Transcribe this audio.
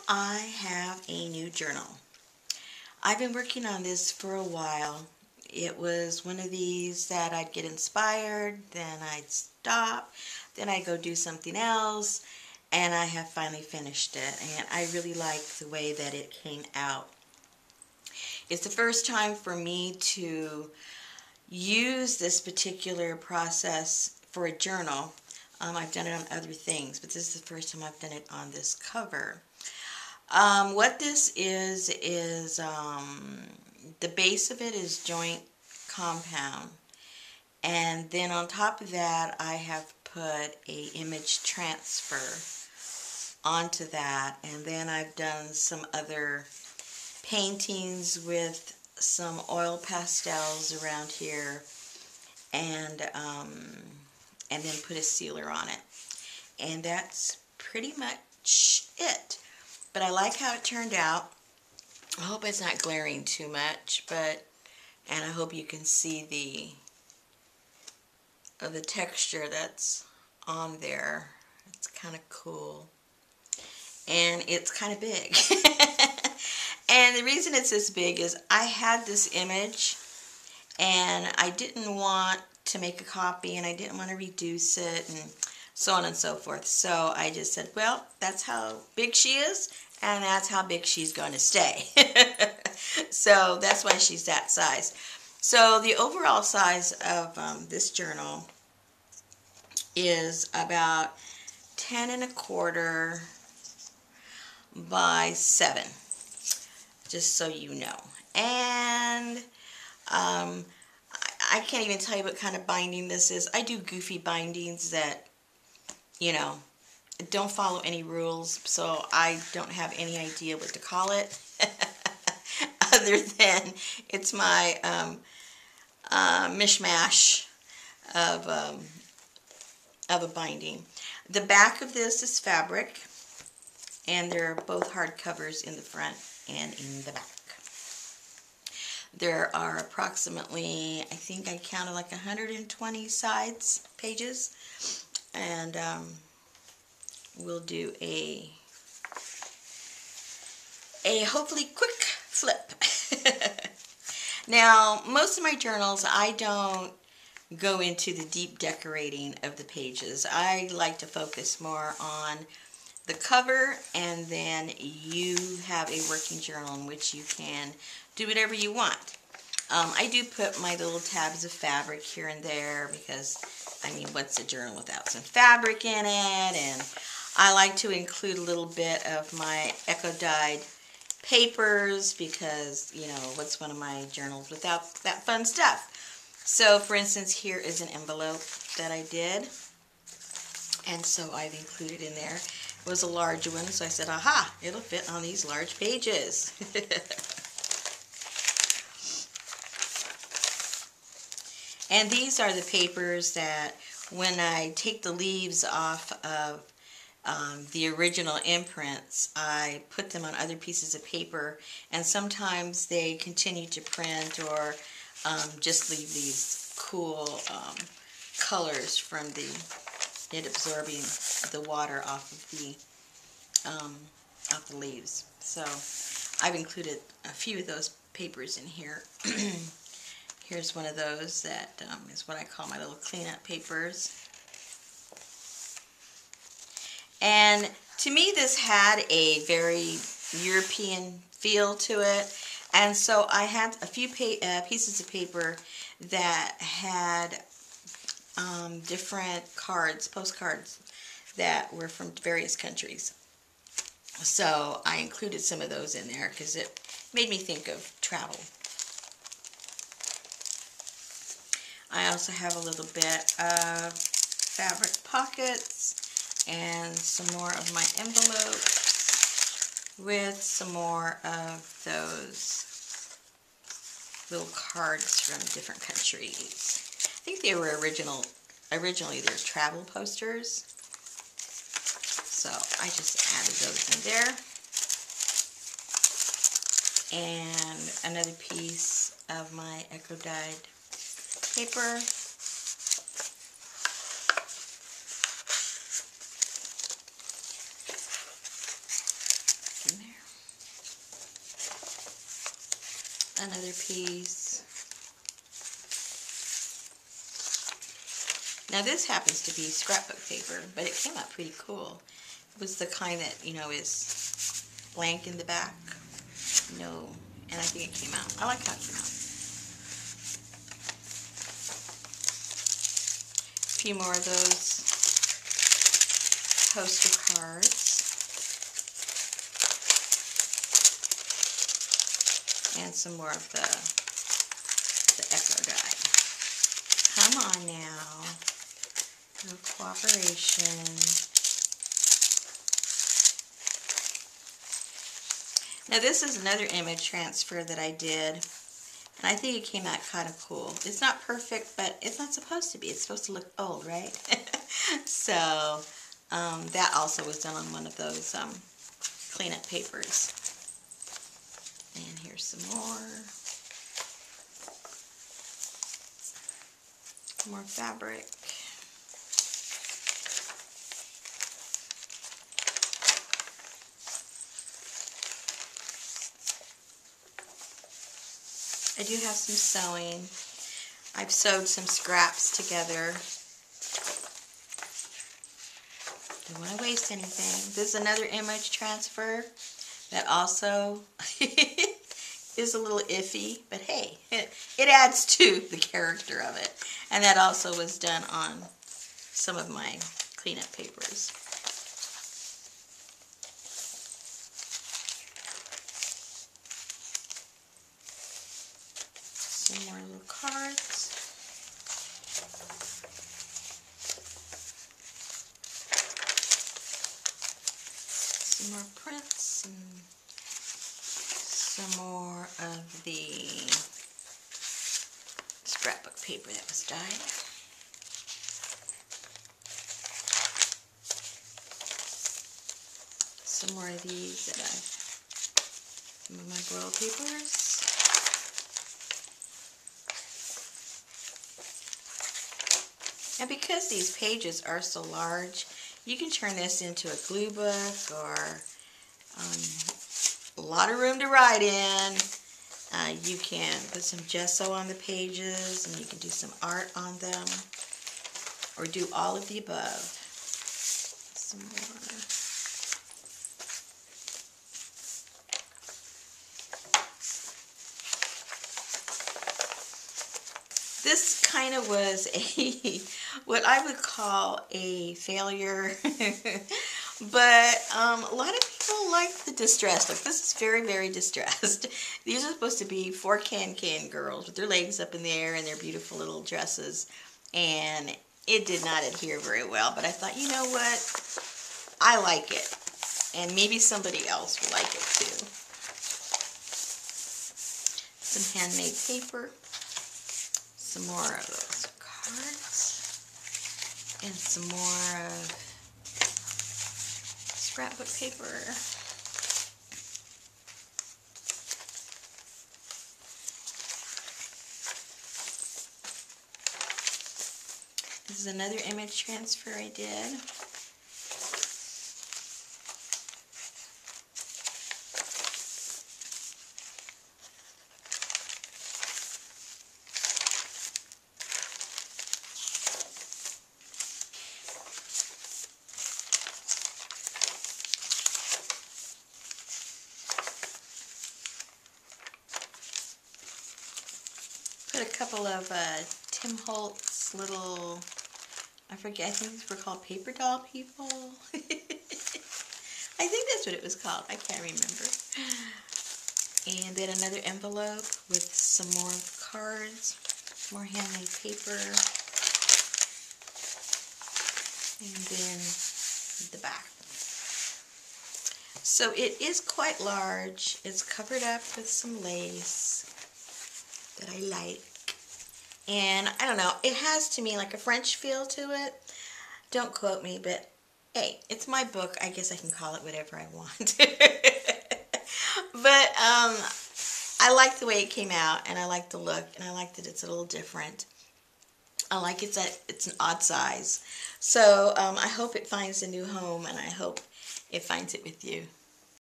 I have a new journal. I've been working on this for a while. It was one of these that I'd get inspired, then I'd stop, then I'd go do something else, and I have finally finished it. And I really like the way that it came out. It's the first time for me to use this particular process for a journal. I've done it on other things, but this is the first time I've done it on this cover. What this is the base of it is joint compound, and then on top of that I have put a image transfer onto that, and then I've done some other paintings with some oil pastels around here, and then put a sealer on it, and that's pretty much it. But I like how it turned out. I hope it's not glaring too much, and I hope you can see the texture that's on there. It's kind of cool. And it's kind of big. And the reason it's this big is I had this image and I didn't want to make a copy and I didn't want to reduce it and so on and so forth. So I just said, well, that's how big she is, and that's how big she's going to stay. So that's why she's that size. So the overall size of this journal is about 10 1/4 by 7, just so you know. And I can't even tell you what kind of binding this is. I do goofy bindings that, don't follow any rules, so I don't have any idea what to call it. Other than it's my mishmash of a binding. The back of this is fabric, and they're both hardcovers in the front and in the back. There are approximately, I think I counted like 120 pages, and we'll do a hopefully quick flip. Now, most of my journals, I don't go into the deep decorating of the pages. I like to focus more on the cover, and then you have a working journal in which you can do whatever you want. I do put my little tabs of fabric here and there because, I mean, what's a journal without some fabric in it? And I like to include a little bit of my eco-dyed papers because, what's one of my journals without that fun stuff? So, for instance, here is an envelope that I did, and so I've included in there. It was a large one, so I said, aha, it'll fit on these large pages. And these are the papers that when I take the leaves off of the original imprints, I put them on other pieces of paper, and sometimes they continue to print or just leave these cool colors from it absorbing the water off of the leaves. So I've included a few of those papers in here. Here's one of those that is what I call my little cleanup papers. And to me, this had a very European feel to it. And so I had a few pieces of paper that had different cards, postcards, that were from various countries. So I included some of those in there because it made me think of travel. I also have a little bit of fabric pockets and some more of my envelopes with some more of those little cards from different countries. I think they were originally they're travel posters. So I just added those in there. And another piece of my eco-dyed paper. in there. Another piece. Now this happens to be scrapbook paper, but it came out pretty cool. It was the kind that, you know, is blank in the back. No, and I think it came out. I like how it came out. A few more of those poster cards. And some more of the Echo die. Come on now. No cooperation. Now this is another image transfer that I did. And I think it came out kind of cool. It's not perfect, but it's not supposed to be. It's supposed to look old, right? So that also was done on one of those cleanup papers. And here's some more fabric. I do have some sewing. I've sewed some scraps together. Don't want to waste anything. This is another image transfer that also is a little iffy, but hey, it adds to the character of it. And that also was done on some of my cleanup papers. Some more little cards. Some more prints and some more of the scrapbook paper that was dyed. Some more of these that some of my broil papers. And because these pages are so large, you can turn this into a glue book or a lot of room to write in. You can put some gesso on the pages and you can do some art on them or do all of the above. Some more. This kind of was what I would call a failure, but a lot of people like the distressed look. This is very, very distressed. These are supposed to be 4 can-can girls with their legs up in the air and their beautiful little dresses, and it did not adhere very well, but I thought, you know what, I like it, and maybe somebody else will like it too. Some handmade paper. Some more of those cards and some more of scrapbook paper. This is another image transfer I did. Put a couple of Tim Holtz little, I forget, I think these were called paper doll people. I think that's what it was called. I can't remember. And then another envelope with some more cards, more handmade paper. And then the back. So it is quite large. It's covered up with some lace that I like. And I don't know, it has to me like a French feel to it. Don't quote me, but hey, it's my book. I guess I can call it whatever I want. But I like the way it came out, and I like the look, and I like that it's a little different. I like it's an odd size. So I hope it finds a new home, and I hope it finds it with you.